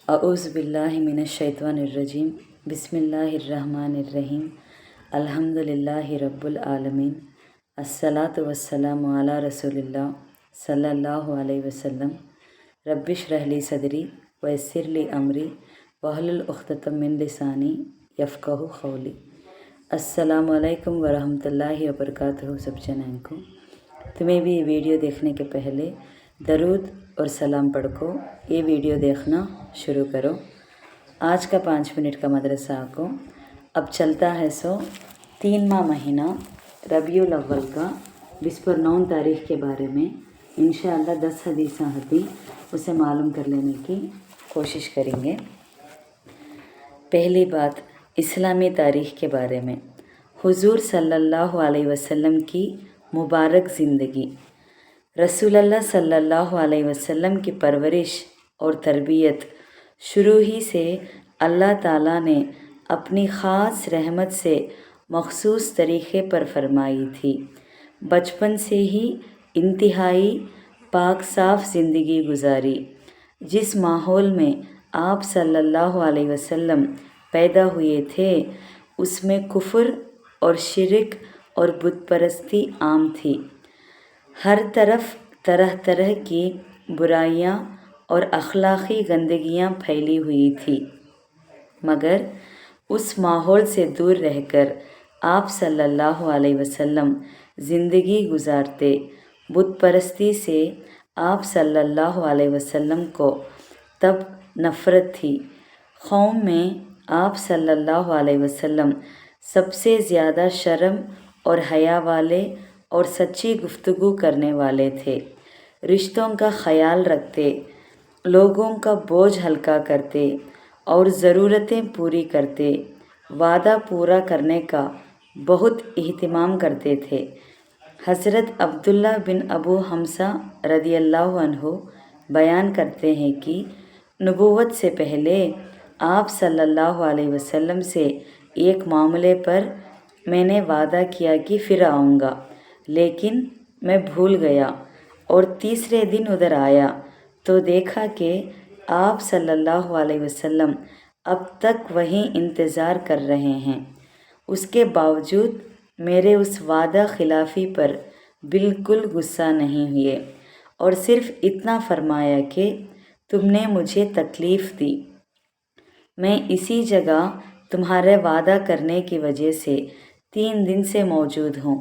अऊज़ु बिल्लाहि मिनश्शैतानिर्रजीम बिस्मिल्लाहिर्रहमानिर्रहीम अल्हम्दुलिल्लाहि रब्बिल आलमीन अस्सलातु वस्सलामु अला रसूलिल्लाह सल्लल्लाहु अलैहि वसल्लम रब्बिश्रह ली सदरी वयस्सिर ली अमरी वहलुल उक़्दतम मिन लिसानी यफ़क़हू क़ौली। अस्सलामु अलैकुम वरहमतुल्लाहि वबरकातुहू। सब जनान को तुम्हें भी ये वीडियो देखने के पहले दरूद और सलाम पढ़ को ये वीडियो देखना शुरू करो। आज का 5 मिनट का मदरसा को अब चलता है 3वां महीना रबीउल अव्वल का 29 तारीख़ के बारे में इंशाअल्लाह 10 हदीसां हती उसे मालूम कर लेने की कोशिश करेंगे। पहली बात इस्लामी तारीख़ के बारे में। हुजूर सल्लल्लाहु अलैहि वसल्लम की मुबारक ज़िंदगी। रसूलुल्लाह सल्लल्लाहु अलैहि वसल्लम की परवरिश और तरबियत शुरू ही से अल्लाह ताला ने अपनी ख़ास रहमत से मख़सूस तरीक़े पर फरमाई थी। बचपन से ही इंतहाई पाक साफ़ ज़िंदगी गुजारी। जिस माहौल में आप सल्लल्लाहु अलैहि वसल्लम पैदा हुए थे उसमें कुफ्र और शिरक और बुत परस्ती आम थी। हर तरफ तरह तरह की बुराइयां और अखलाक़ी गंदगियां फैली हुई थी, मगर उस माहौल से दूर रहकर आप सल्लल्लाहु अलैहि वसल्लम ज़िंदगी गुजारते। बुत परस्ती से आप सल्लल्लाहु अलैहि वसल्लम को तब नफ़रत थी। कौम में आप सल्लल्लाहु अलैहि वसल्लम सबसे ज़्यादा शर्म और हया वाले और सच्ची गुफ्तगू करने वाले थे। रिश्तों का ख़याल रखते, लोगों का बोझ हल्का करते और ज़रूरतें पूरी करते। वादा पूरा करने का बहुत इहतिमाम करते थे। हज़रत अब्दुल्ला बिन अबू हमसा रदियल्लाहु अन्हु बयान करते हैं कि नबूवत से पहले आप सल्लल्लाहु अलैहि वसल्लम से एक मामले पर मैंने वादा किया कि फिर आऊँगा, लेकिन मैं भूल गया और तीसरे दिन उधर आया तो देखा कि आप सल्लल्लाहु अलैहि वसल्लम अब तक वहीं इंतज़ार कर रहे हैं। उसके बावजूद मेरे उस वादा खिलाफ़ी पर बिल्कुल गुस्सा नहीं हुए और सिर्फ़ इतना फरमाया कि तुमने मुझे तकलीफ़ दी। मैं इसी जगह तुम्हारे वादा करने की वजह से 3 दिन से मौजूद हूँ।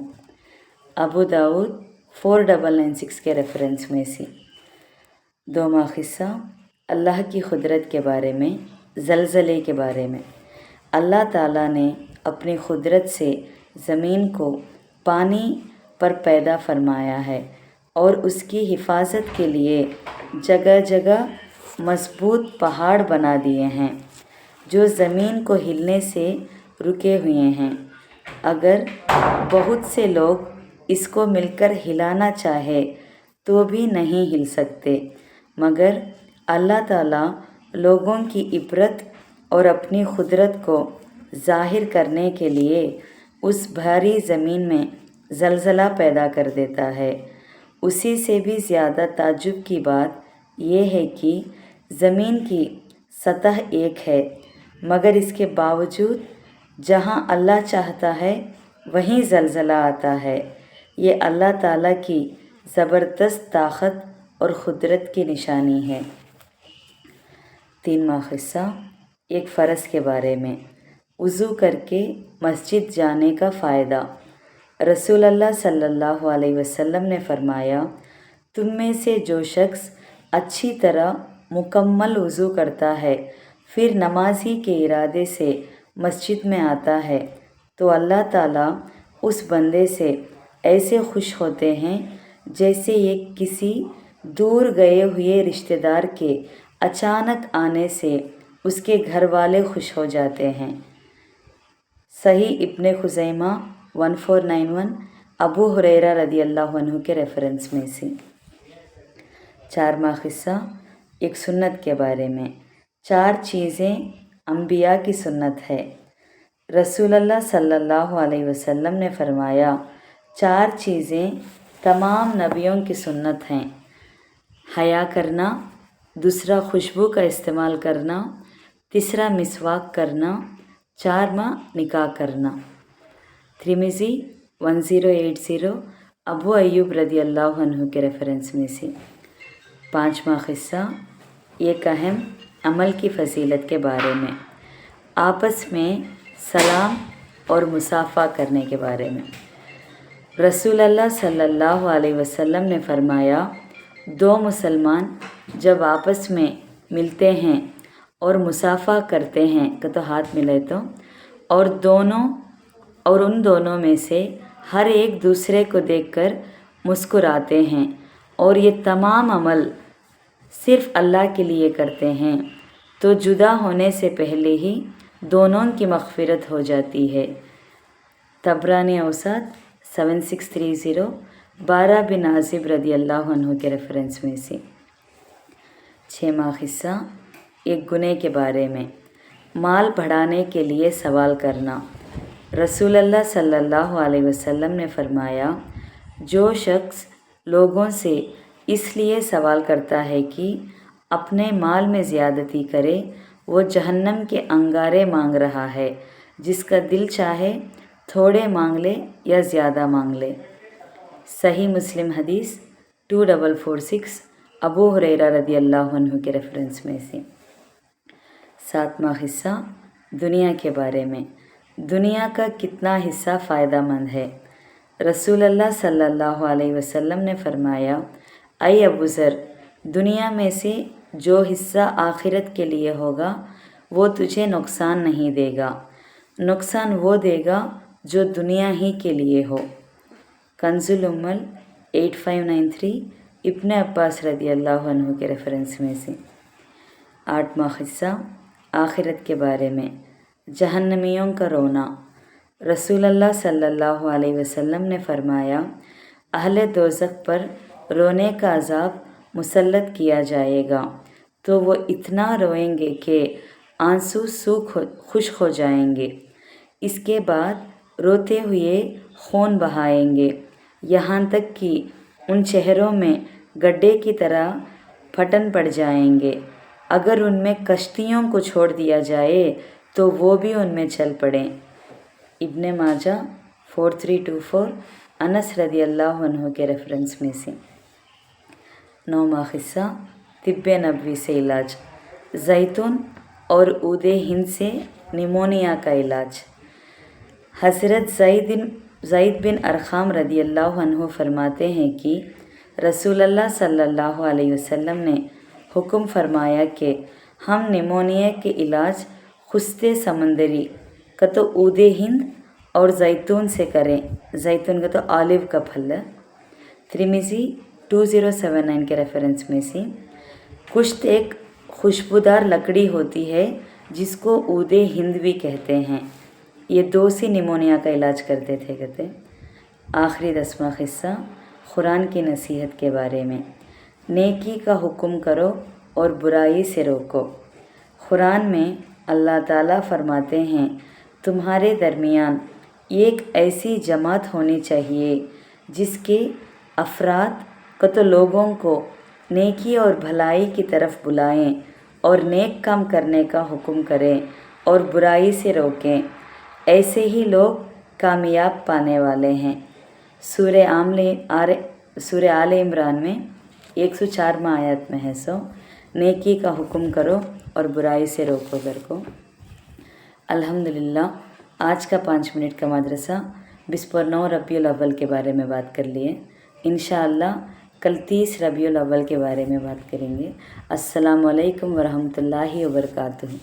अबू दाऊद 4996 के रेफरेंस में से। 2वां क़िस्सा अल्लाह की क़ुदरत के बारे में, ज़लज़ले के बारे में। अल्लाह ताला ने अपनी क़ुदरत से ज़मीन को पानी पर पैदा फरमाया है और उसकी हिफाजत के लिए जगह जगह मज़बूत पहाड़ बना दिए हैं जो ज़मीन को हिलने से रुके हुए हैं। अगर बहुत से लोग इसको मिलकर हिलाना चाहे तो भी नहीं हिल सकते, मगर अल्लाह ताला लोगों की इबरत और अपनी क़ुदरत को ज़ाहिर करने के लिए उस भारी ज़मीन में ज़लज़ला पैदा कर देता है। उसी से भी ज़्यादा ताज्जुब की बात यह है कि ज़मीन की सतह एक है, मगर इसके बावजूद जहाँ अल्लाह चाहता है वहीं ज़लज़ला आता है। ये अल्लाह ताला की ज़बरदस्त ताक़त और क़ुदरत की निशानी है। 3वां क़िस्सा एक फ़र्ज़ के बारे में। वज़ू करके मस्जिद जाने का फ़ायदा। रसूलुल्लाह सल्लल्लाहु अलैहि वसल्लम ने फ़रमाया, तुम में से जो शख्स अच्छी तरह मुकम्मल वज़ू करता है फिर नमाज़ी के इरादे से मस्जिद में आता है तो अल्लाह ताला उस बंदे से ऐसे खुश होते हैं जैसे ये किसी दूर गए हुए रिश्तेदार के अचानक आने से उसके घर वाले खुश हो जाते हैं। सही इब्ने खुज़ैमा 1491 अबू हुरैरा रदियल्लाहु अन्हु के रेफरेंस में से। 4वां क़िस्सा एक सुन्नत के बारे में। 4 चीज़ें अंबिया की सुन्नत है। रसूलुल्लाह सल्लल्लाहु अलैहि वसल्लम ने फरमाया, 4 चीज़ें तमाम नबियों की सुन्नत हैं। हया करना, दूसरा खुशबू का इस्तेमाल करना, तीसरा मिसवाक करना, 4वां निकाह करना। तिरमिज़ी 1080 अबू अय्यूब रदी अल्लाह अन्हु के रेफरेंस में से। 5वां क़िस्सा एक अहम अमल की फ़जीलत के बारे में, आपस में सलाम और मुसाफ़ा करने के बारे में। रसूल अल्लाह सल्लल्लाहु अलैहि वसल्लम ने फरमाया, 2 मुसलमान जब आपस में मिलते हैं और मुसाफ़ा करते हैं तो हाथ मिले तो, और उन दोनों में से हर एक दूसरे को देखकर मुस्कुराते हैं और ये तमाम अमल सिर्फ़ अल्लाह के लिए करते हैं, तो जुदा होने से पहले ही दोनों की मग़फ़िरत हो जाती है। तबरानी औसत 7630 बारा बिन आज़िब रदी अल्लाह अन्हु के रेफरेंस में से। 6वां क़िस्सा एक गुनाह के बारे में, माल बढ़ाने के लिए सवाल करना। रसूल अल्लाह सल्लल्लाहु अलैहि वसल्लम ने फरमाया, जो शख्स लोगों से इसलिए सवाल करता है कि अपने माल में ज़्यादती करे, वो जहन्नम के अंगारे मांग रहा है। जिसका दिल चाहे थोड़े मांग ले या ज़्यादा मांग ले। सही मुस्लिम हदीस 2446 अबू हुरैरा रदी अल्लाह अन्हु के रेफरेंस में से। 7वां क़िस्सा दुनिया के बारे में, दुनिया का कितना हिस्सा फ़ायदेमंद है। रसूल अल्लाह सल्लल्लाहु अलैहि वसल्लम ने फरमाया, ऐ अबू ज़र, दुनिया में से जो हिस्सा आखिरत के लिए होगा वो तुझे नुकसान नहीं देगा, नुकसान वो देगा जो दुनिया ही के लिए हो। कंजुल उम्मल 8593 इब्न अब्बास रदी अल्लाह अन्हु के रेफरेंस में से। 8वां क़िस्सा आखिरत के बारे में, जहन्नमियों का रोना। रसूल अल्लाह सल्लल्लाहु अलैहि वसल्लम ने फरमाया, अहले दोज़ख पर रोने का अज़ाब मुसल्लत किया जाएगा तो वो इतना रोएंगे कि आंसू खुश्क हो जाएंगे। इसके बाद रोते हुए खून बहाएंगे, यहाँ तक कि उन चेहरों में गड्ढे की तरह फटन पड़ जाएंगे। अगर उनमें कश्तियों को छोड़ दिया जाए तो वो भी उनमें चल पड़ें। इब्ने माजा 4324 अनस रदी अल्लाह अन्हु के रेफरेंस में से। 9वां क़िस्सा तिब्बे नबवी से इलाज, जैतून और ऊदे हिंद से निमोनिया का इलाज। हज़रत ज़ैद बिन अरक़म रदी अल्लाह अन्हु फरमाते हैं कि रसूल अल्लाह सल्लल्लाहु अलैहि वसल्लम ने हुक्म फरमाया कि हम निमोनिया के इलाज खुश्ते समंदरी का तो ऊदे हिंद और जैतून से करें। जैतून का तो ऑलिव का फल है। तिरमिज़ी 2079 के रेफरेंस में से। कुश्त एक खुशबूदार लकड़ी होती है जिसको ऊदे हिंद भी कहते हैं। ये 2 से निमोनिया का इलाज करते थे कहते। आखिरी 10वां क़िस्सा कुरान की नसीहत के बारे में, नेकी का हुक्म करो और बुराई से रोको। कुरान में अल्लाह ताला फरमाते हैं, तुम्हारे दरमियान एक ऐसी जमात होनी चाहिए जिसके अफराद को तो लोगों को नेकी और भलाई की तरफ बुलाएं और नेक काम करने का हुक्म करें और बुराई से रोकें। ऐसे ही लोग कामयाब पाने वाले हैं। सूरह आले इमरान में 104वां आयत में है सो नेकी का हुक्म करो और बुराई से रोको को। अल्हम्दुलिल्लाह आज का 5 मिनट का मदरसा 29 रबीउल अव्वल के बारे में बात कर लिए। इंशाअल्लाह कल 30 रबीउल अव्वल के बारे में बात करेंगे। अस्सलामु अलैकुम वरहमतुल्लाहि वबरकातुहू।